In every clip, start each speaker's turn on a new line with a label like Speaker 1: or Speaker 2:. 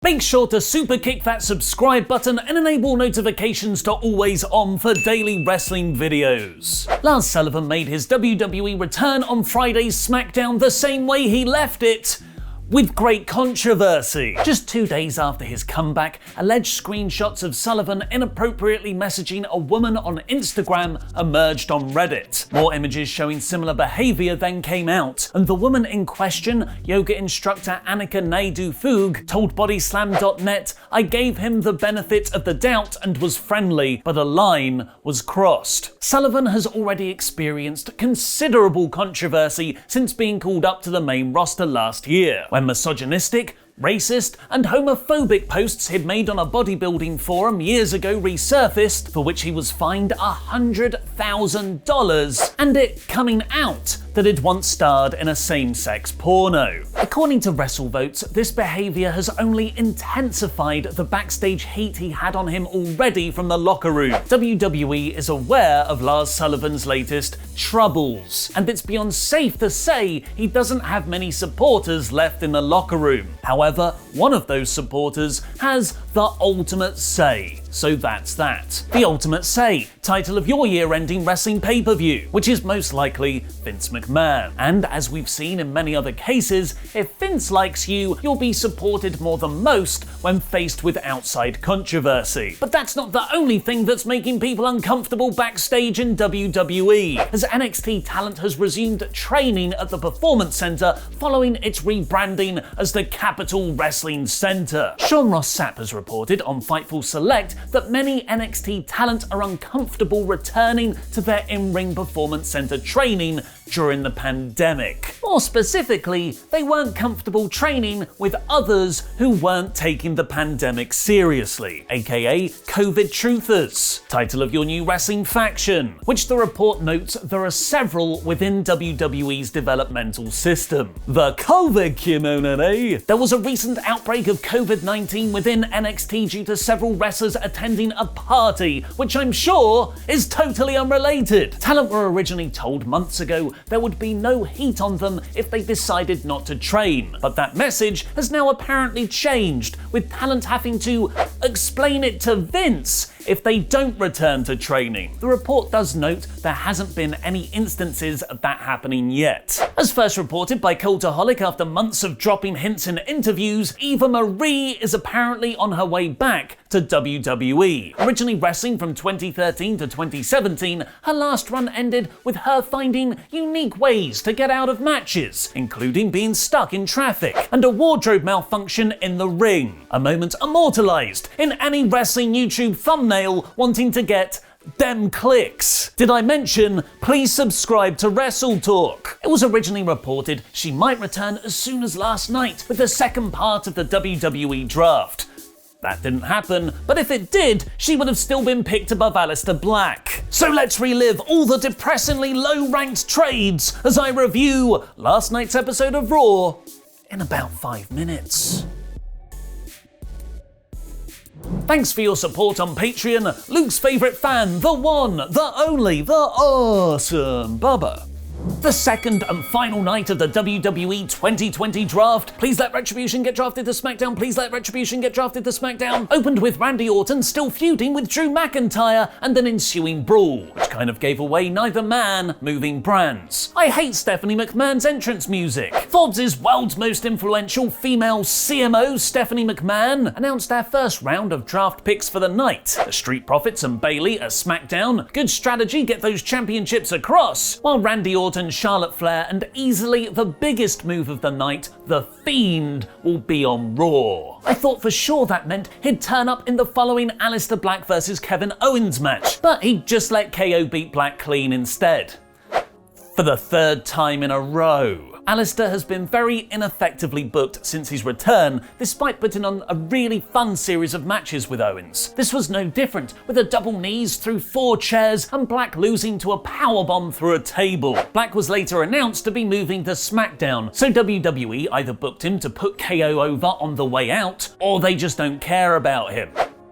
Speaker 1: Make sure to super kick that subscribe button and enable notifications to always on for daily wrestling videos. Lars Sullivan made his WWE return on Friday's SmackDown the same way he left it, with great controversy. Just 2 days after his comeback, alleged screenshots of Sullivan inappropriately messaging a woman on Instagram emerged on Reddit. More images showing similar behavior then came out, and the woman in question, yoga instructor Annika Naidu-Fug, told Bodyslam.net, "I gave him the benefit of the doubt and was friendly, but a line was crossed." Sullivan has already experienced considerable controversy since being called up to the main roster last year, when misogynistic, racist, and homophobic posts he'd made on a bodybuilding forum years ago resurfaced, for which he was fined $100,000, and it coming out that he'd once starred in a same-sex porno. According to WrestleVotes, this behavior has only intensified the backstage heat he had on him already from the locker room. WWE is aware of Lars Sullivan's latest troubles, and it's beyond safe to say he doesn't have many supporters left in the locker room. However, one of those supporters has the ultimate say. So that's that. The Ultimate Say, title of your year-ending wrestling pay-per-view, which is most likely Vince McMahon. And as we've seen in many other cases, if Vince likes you, you'll be supported more than most when faced with outside controversy. But that's not the only thing that's making people uncomfortable backstage in WWE, as NXT talent has resumed training at the Performance Center following its rebranding as the Capitol Wrestling Center. Sean Ross Sapp has reported on Fightful Select that many NXT talent are uncomfortable returning to their in-ring Performance Center training during the pandemic. More specifically, they weren't comfortable training with others who weren't taking the pandemic seriously, aka COVID truthers, title of your new wrestling faction, which the report notes there are several within WWE's developmental system. The COVID community. There was a recent outbreak of COVID-19 within NXT due to several wrestlers attending a party, which I'm sure is totally unrelated. Talent were originally told months ago there would be no heat on them if they decided not to train, but that message has now apparently changed, with talent having to explain it to Vince if they don't return to training. The report does note there hasn't been any instances of that happening yet. As first reported by Cultaholic after months of dropping hints in interviews, Eva Marie is apparently on her way back to WWE. Originally wrestling from 2013 to 2017, her last run ended with her finding unique ways to get out of matches, including being stuck in traffic and a wardrobe malfunction in the ring. A moment immortalized in any wrestling YouTube thumbnail wanting to get them clicks. Did I mention, please subscribe to WrestleTalk? It was originally reported she might return as soon as last night with the second part of the WWE draft. That didn't happen, but if it did, she would have still been picked above Aleister Black. So let's relive all the depressingly low-ranked trades as I review last night's episode of Raw in about 5 minutes. Thanks for your support on Patreon, Luke's favourite fan, the one, the only, the awesome Bubba. The second and final night of the WWE 2020 draft. Please let Retribution get drafted to SmackDown. Please let Retribution get drafted to SmackDown. Opened with Randy Orton still feuding with Drew McIntyre and an ensuing brawl, which kind of gave away neither man moving brands. I hate Stephanie McMahon's entrance music. Forbes' world's most influential female CMO, Stephanie McMahon, announced our first round of draft picks for the night. The Street Profits and Bayley at SmackDown. Good strategy, get those championships across. While Randy Orton, Charlotte Flair, and easily the biggest move of the night, The Fiend, will be on Raw. I thought for sure that meant he'd turn up in the following Aleister Black vs Kevin Owens match, but he'd just let KO beat Black clean instead. For the third time in a row. Aleister has been very ineffectively booked since his return, despite putting on a really fun series of matches with Owens. This was no different, with a double knees through 4 chairs and Black losing to a powerbomb through a table. Black was later announced to be moving to SmackDown, so WWE either booked him to put KO over on the way out, or they just don't care about him.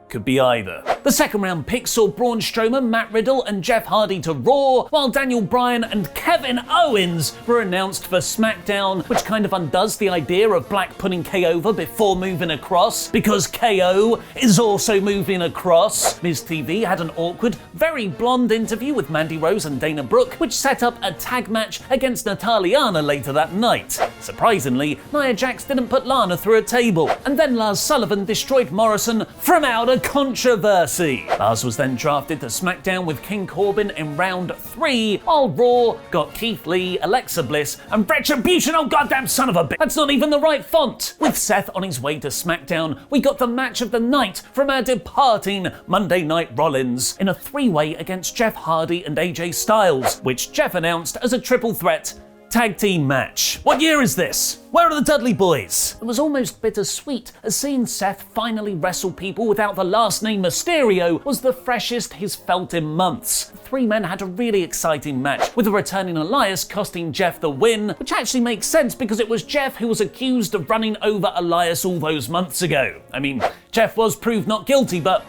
Speaker 1: Could be either. The second round pick saw Braun Strowman, Matt Riddle, and Jeff Hardy to Raw, while Daniel Bryan and Kevin Owens were announced for SmackDown, which kind of undoes the idea of Black putting Kay over before moving across, because KO is also moving across. Miz TV had an awkward, very blonde interview with Mandy Rose and Dana Brooke, which set up a tag match against Natalya later that night. Surprisingly, Nia Jax didn't put Lana through a table, and then Lars Sullivan destroyed Morrison from out of controversy. Lars was then drafted to SmackDown with King Corbin in round 3, while Raw got Keith Lee, Alexa Bliss, and Retribution, oh goddamn son of a bitch, that's not even the right font. With Seth on his way to SmackDown, we got the match of the night from our departing Monday Night Rollins in a 3-way against Jeff Hardy and AJ Styles, which Jeff announced as a triple threat tag team match. What year is this? Where are the Dudley Boys? It was almost bittersweet, as seeing Seth finally wrestle people without the last name Mysterio was the freshest he's felt in months. The three men had a really exciting match, with a returning Elias costing Jeff the win, which actually makes sense because it was Jeff who was accused of running over Elias all those months ago. I mean, Jeff was proved not guilty, but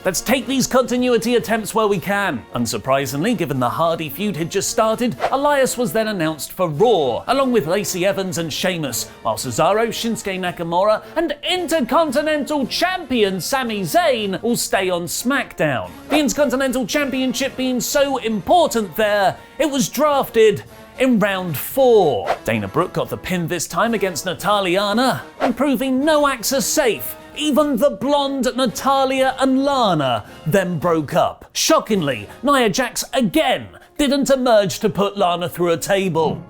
Speaker 1: let's take these continuity attempts where we can. Unsurprisingly, given the Hardy feud had just started, Elias was then announced for Raw, along with Lacey Evans and Sheamus, while Cesaro, Shinsuke Nakamura, and Intercontinental Champion Sami Zayn will stay on SmackDown. The Intercontinental Championship being so important there, it was drafted in round 4. Dana Brooke got the pin this time against Natalya, and proving no acts are safe. Even the blonde Natalya and Lana then broke up. Shockingly, Nia Jax again didn't emerge to put Lana through a table.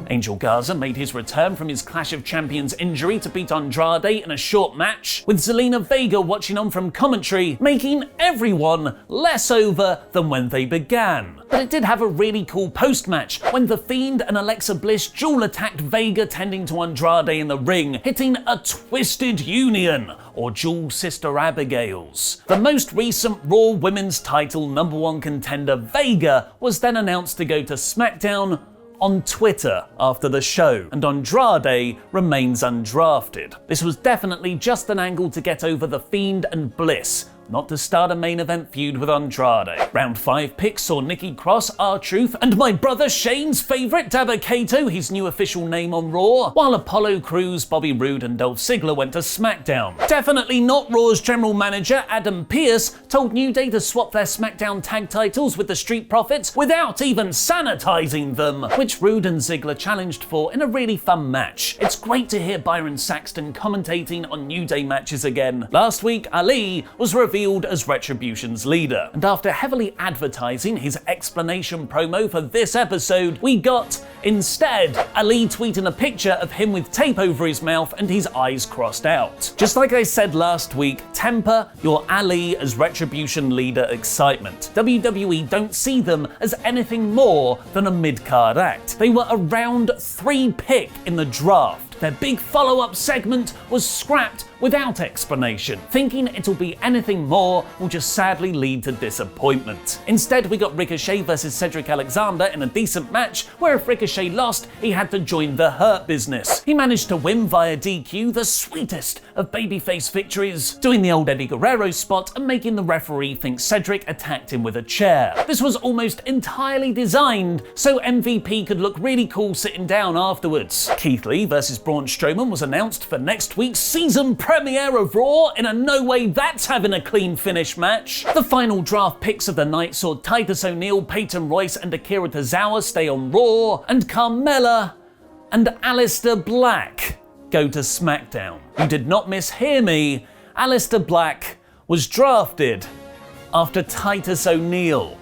Speaker 1: Angel Garza made his return from his Clash of Champions injury to beat Andrade in a short match, with Zelina Vega watching on from commentary, making everyone less over than when they began. But it did have a really cool post-match, when The Fiend and Alexa Bliss dual attacked Vega tending to Andrade in the ring, hitting a Twisted Union, or dual Sister Abigails. The most recent Raw Women's title #1 contender Vega was then announced to go to SmackDown on Twitter after the show, and Andrade remains undrafted. This was definitely just an angle to get over The Fiend and Bliss, not to start a main event feud with Andrade. Round 5 picks saw Nikki Cross, R-Truth, and my brother Shane's favourite Dabba Kato, his new official name on Raw, while Apollo Crews, Bobby Roode, and Dolph Ziggler went to SmackDown. Definitely not Raw's general manager Adam Pearce told New Day to swap their SmackDown tag titles with the Street Profits without even sanitizing them, which Roode and Ziggler challenged for in a really fun match. It's great to hear Byron Saxton commentating on New Day matches again. Last week, Ali was revealed as Retribution's leader, and after heavily advertising his explanation promo for this episode, we got, instead, Ali tweeting a picture of him with tape over his mouth and his eyes crossed out. Just like I said last week, temper your Ali as Retribution leader excitement. WWE don't see them as anything more than a mid-card act. They were a round 3 pick in the draft. Their big follow-up segment was scrapped without explanation. Thinking it'll be anything more will just sadly lead to disappointment. Instead, we got Ricochet versus Cedric Alexander in a decent match, where if Ricochet lost, he had to join the Hurt Business. He managed to win via DQ, the sweetest of babyface victories, doing the old Eddie Guerrero spot and making the referee think Cedric attacked him with a chair. This was almost entirely designed so MVP could look really cool sitting down afterwards. Keith Lee versus Braun Strowman was announced for next week's season premiere of Raw in a no way that's having a clean finish match. The final draft picks of the night saw Titus O'Neil, Peyton Royce, and Akira Tozawa stay on Raw, and Carmella and Aleister Black go to SmackDown. You did not mishear me, Aleister Black was drafted after Titus O'Neil.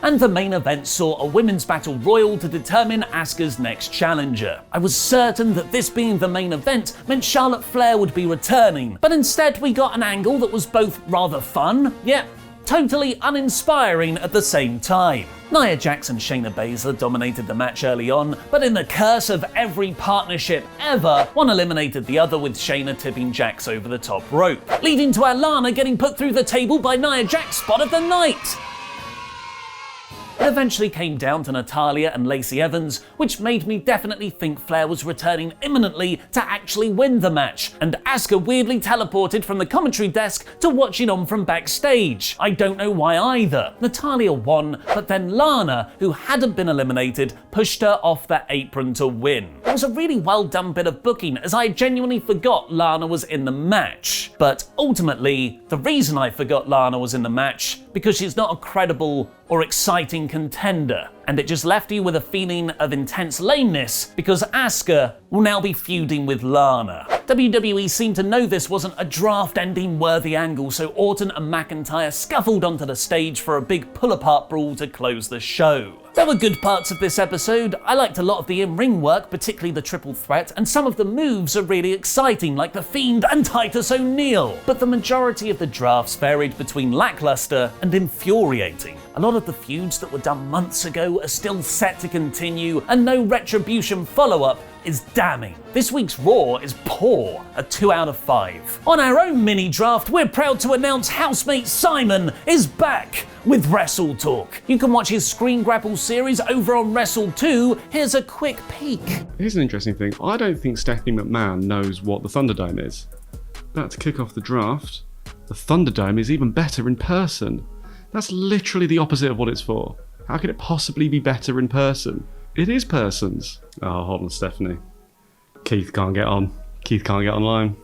Speaker 1: And the main event saw a women's battle royal to determine Asuka's next challenger. I was certain that this being the main event meant Charlotte Flair would be returning, but instead we got an angle that was both rather fun, yet totally uninspiring at the same time. Nia Jax and Shayna Baszler dominated the match early on, but in the curse of every partnership ever, one eliminated the other, with Shayna tipping Jax over the top rope, leading to Alana getting put through the table by Nia Jax spot of the night. It eventually came down to Natalya and Lacey Evans, which made me definitely think Flair was returning imminently to actually win the match, and Asuka weirdly teleported from the commentary desk to watching on from backstage. I don't know why either. Natalya won, but then Lana, who hadn't been eliminated, pushed her off the apron to win. It was a really well done bit of booking, as I genuinely forgot Lana was in the match. But ultimately, the reason I forgot Lana was in the match, because she's not a credible or exciting contender, and it just left you with a feeling of intense lameness because Asuka will now be feuding with Lana. WWE seemed to know this wasn't a draft-ending worthy angle, so Orton and McIntyre scuffled onto the stage for a big pull-apart brawl to close the show. There were good parts of this episode. I liked a lot of the in-ring work, particularly the triple threat, and some of the moves are really exciting, like The Fiend and Titus O'Neil. But the majority of the drafts varied between lackluster and infuriating. A lot of the feuds that were done months ago are still set to continue, and no Retribution follow-up is damning. This week's Raw is poor, a 2 out of 5. On our own mini draft, we're proud to announce housemate Simon is back with WrestleTalk. You can watch his ScreenGrapple series over on WrestleTalk. Here's a quick peek.
Speaker 2: Here's an interesting thing. I don't think Stephanie McMahon knows what the Thunderdome is. But to kick off the draft, the Thunderdome is even better in person. That's literally the opposite of what it's for. How could it possibly be better in person? It is persons. Oh, hold on, Stephanie. Keith can't get on. Keith can't get online.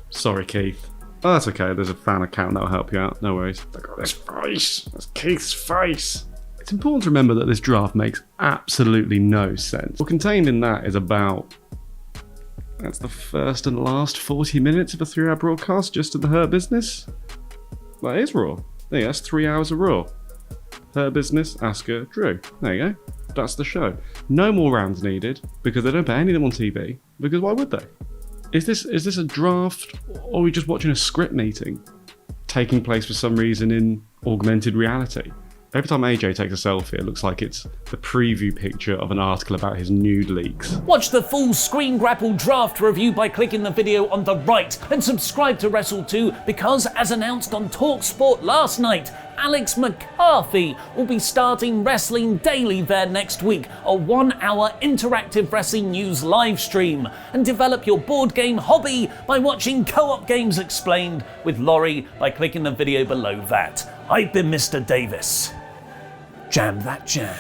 Speaker 2: Sorry, Keith. Oh, that's okay. There's a fan account that'll help you out. No worries. Look at this face. That's Keith's face. It's important to remember that this draft makes absolutely no sense. What's contained in that is about... That's the first and last 40 minutes of a 3-hour broadcast just of the Hurt Business. That is Raw. There you go, that's 3 hours of Raw. Her Business, Asuka, Drew. There you go. That's the show. No more rounds needed because they don't put any of them on TV. Because why would they? Is this a draft, or are we just watching a script meeting taking place for some reason in augmented reality? Every time AJ takes a selfie, it looks like it's the preview picture of an article about his nude leaks.
Speaker 1: Watch the full ScreenGrapple draft review by clicking the video on the right, and subscribe to WrestleTalk because, as announced on TalkSport last night, Alex McCarthy will be starting Wrestling Daily there next week, a 1-hour interactive wrestling news live stream. And develop your board game hobby by watching Co-op Games Explained with Laurie by clicking the video below that. I've been Mr. Davis. Jam that jam.